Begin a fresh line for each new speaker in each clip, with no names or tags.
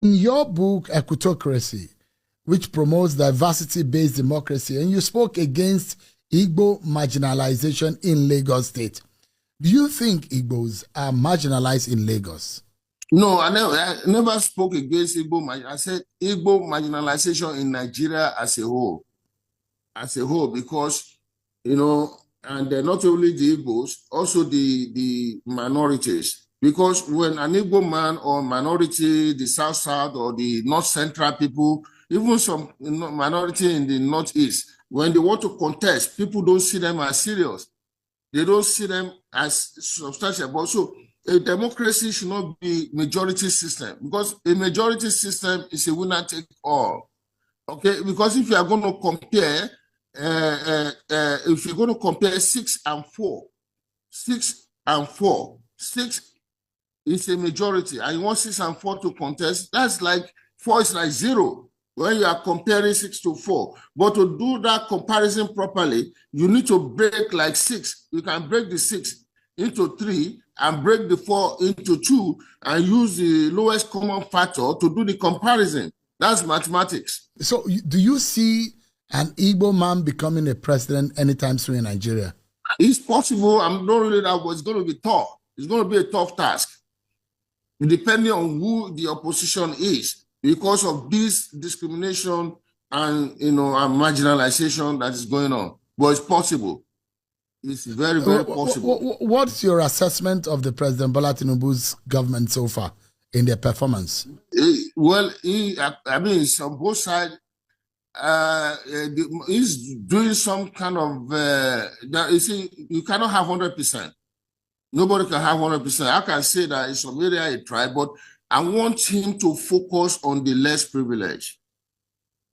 In your book, Equitocracy, which promotes diversity-based democracy, and you spoke against Igbo marginalization in Lagos State. Do you think Igbos are marginalized in Lagos?
No, I never spoke against Igbo. I said Igbo marginalization in Nigeria as a whole, because, you know, and not only the Igbos, also the minorities. Because when an Igbo man or minority, the South or the North Central people, even some minority in the Northeast, when they want to contest, people don't see them as serious. They don't see them as substantial. But so a democracy should not be majority system, because a majority system is a winner take all. Okay, because if you are going to compare, if you're going to compare 6 and 4, 6 is a majority, and you want 6 and 4 to contest, that's like 4 is like 0 when you are comparing 6 to 4. But to do that comparison properly, you need to break like 6. You can break the 6 into 3 and break the 4 into 2 and use the lowest common factor to do the comparison. That's mathematics.
So do you see an Igbo man becoming a president anytime soon in Nigeria?
It's possible. I'm not really that, but it's going to be tough. It's going to be a tough task, depending on who the opposition is, because of this discrimination and, you know, and marginalization that is going on. But it's possible. It's very, very possible.
What's your assessment of the President Bola Tinubu's government so far in their performance?
Well, I mean, it's on both sides. He's doing some kind of, you see, you cannot have 100%. Nobody can have 100%. I can say that in some area he tried, but I want him to focus on the less privileged.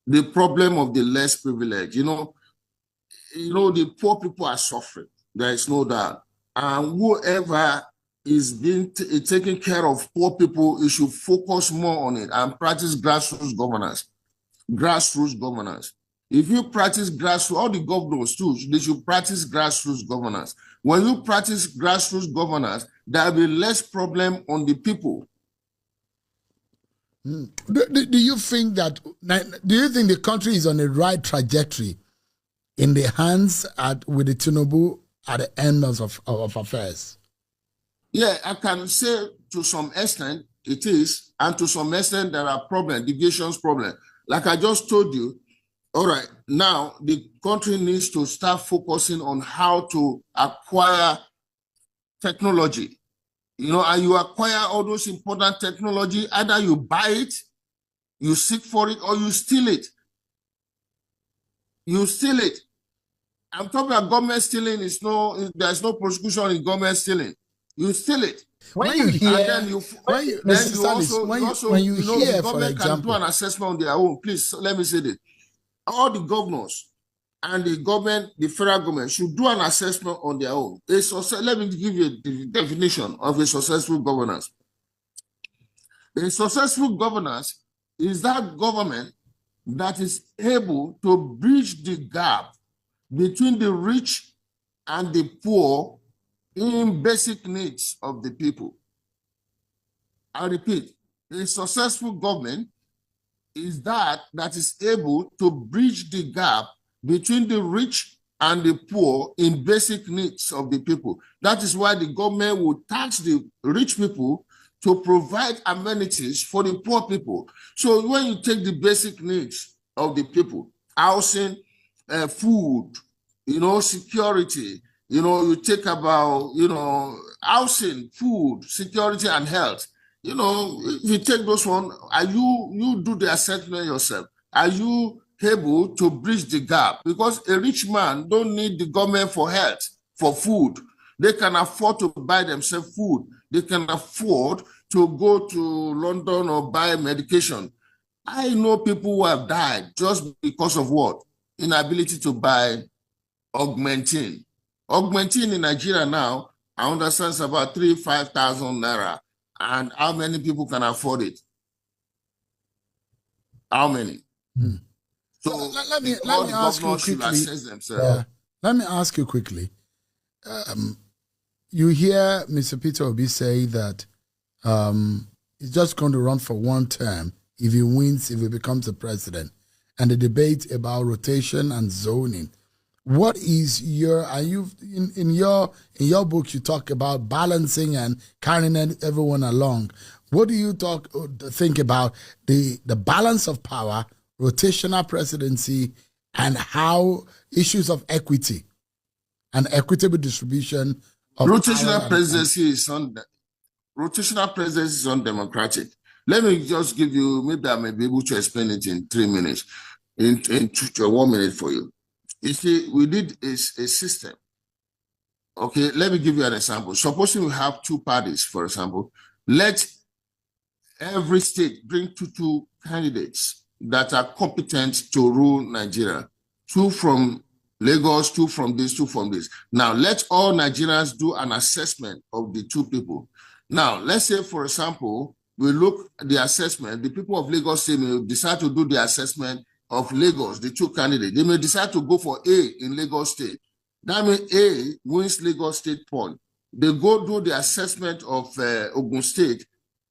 The problem of the less privileged. You know, the poor people are suffering. There is no doubt. And whoever is being taking care of poor people, he should focus more on it and practice grassroots governance. Grassroots governance. If you practice grassroots, all the governors too, they should practice grassroots governance. When you practice grassroots governance, there will be less problem on the people.
Do you think the country is on the right trajectory in the hands with the Tinubu at the end of affairs?
Yeah, I can say to some extent it is, and to some extent there are problems, deviations problem. Like I just told you, all right, now the country needs to start focusing on how to acquire technology. You know, and you acquire all those important technology, either you buy it, you seek for it, or you steal it. You steal it. I'm talking about government stealing. There's no prosecution in government stealing. You steal it.
When you hear,
the government can do an assessment on their own. Please, let me say this. All the governors and the government, the federal government, should do an assessment on their own. Let me give you a definition of a successful governance. A successful governance is that government that is able to bridge the gap between the rich and the poor in basic needs of the people. I repeat, a successful government is that is able to bridge the gap between the rich and the poor in basic needs of the people. That is why the government will tax the rich people to provide amenities for the poor people. So when you take the basic needs of the people, housing, food, security, you take about, housing, food, security, and health. If you take those one, you do the assessment yourself. Are you able to bridge the gap? Because a rich man don't need the government for health, for food. They can afford to buy themselves food. They can afford to go to London or buy medication. I know people who have died just because of what? Inability to buy augmentin. Augmentin in Nigeria now, I understand it's about 3,000-5,000 naira. And how many people can afford it? How many? So
let me ask you quickly. Let me ask you quickly. You hear Mr. Peter Obi say that he's just going to run for one term if he wins, if he becomes a president, and the debate about rotation and zoning. What is your, and you've in your book you talk about balancing and carrying everyone along. What do you think about the balance of power, rotational presidency, and how issues of equity and equitable distribution of
rotational presidency is undemocratic. Let me just give you, maybe I may be able to explain it in 3 minutes, in 1 minute for you. You see, we did a system. Okay, let me give you an example. Supposing we have 2 parties, for example, let every state bring two candidates that are competent to rule Nigeria. 2 from Lagos, 2 from this, 2 from this. Now, let all Nigerians do an assessment of the 2 people. Now, let's say, for example, we look at the assessment. The people of Lagos State may decide to do the assessment of Lagos, the 2 candidates. They may decide to go for A in Lagos State. That means A wins Lagos State point. They go do the assessment of Ogun State.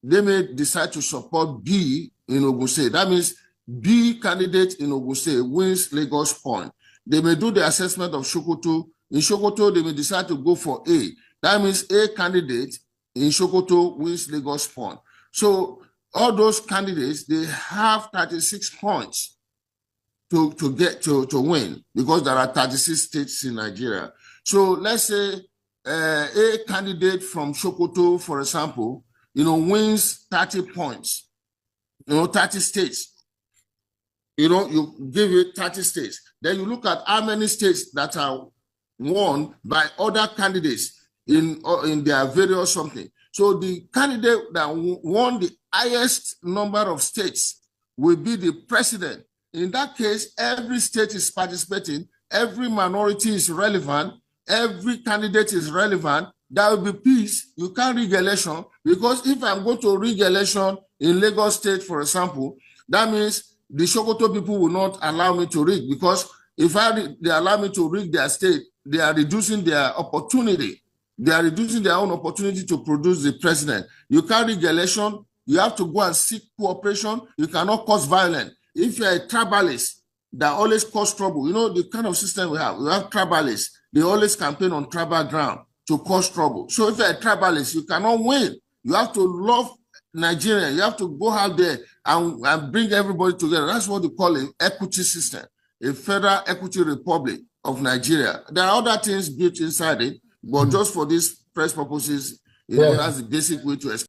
They may decide to support B in Ogun State. That means B candidate in Ogun State wins Lagos point. They may do the assessment of Sokoto. In Sokoto, they may decide to go for A. That means A candidate in Sokoto wins Lagos point. So all those candidates, they have 36 points to get to win, because there are 36 states in Nigeria. So let's say a candidate from Sokoto, for example, wins 30 points, 30 states. You give it 30 states. Then you look at how many states that are won by other candidates in their various something. So the candidate that won the highest number of states will be the president. In that case, every state is participating, every minority is relevant, every candidate is relevant. There will be peace. You can't rig election, because if I'm going to rig election in Lagos State, for example, that means the Sokoto people will not allow me to rig, because if they allow me to rig their state, they are reducing their opportunity. They are reducing their own opportunity to produce the president. You can't rig election. You have to go and seek cooperation. You cannot cause violence. If you're a tribalist that always cause trouble, the kind of system we have tribalists. They always campaign on tribal ground to cause trouble. So if you're a tribalist, you cannot win. You have to love Nigeria. You have to go out there and bring everybody together. That's what they call an equity system, a federal equity republic of Nigeria. There are other things built inside it, but just for these press purposes, that's the basic way to explain.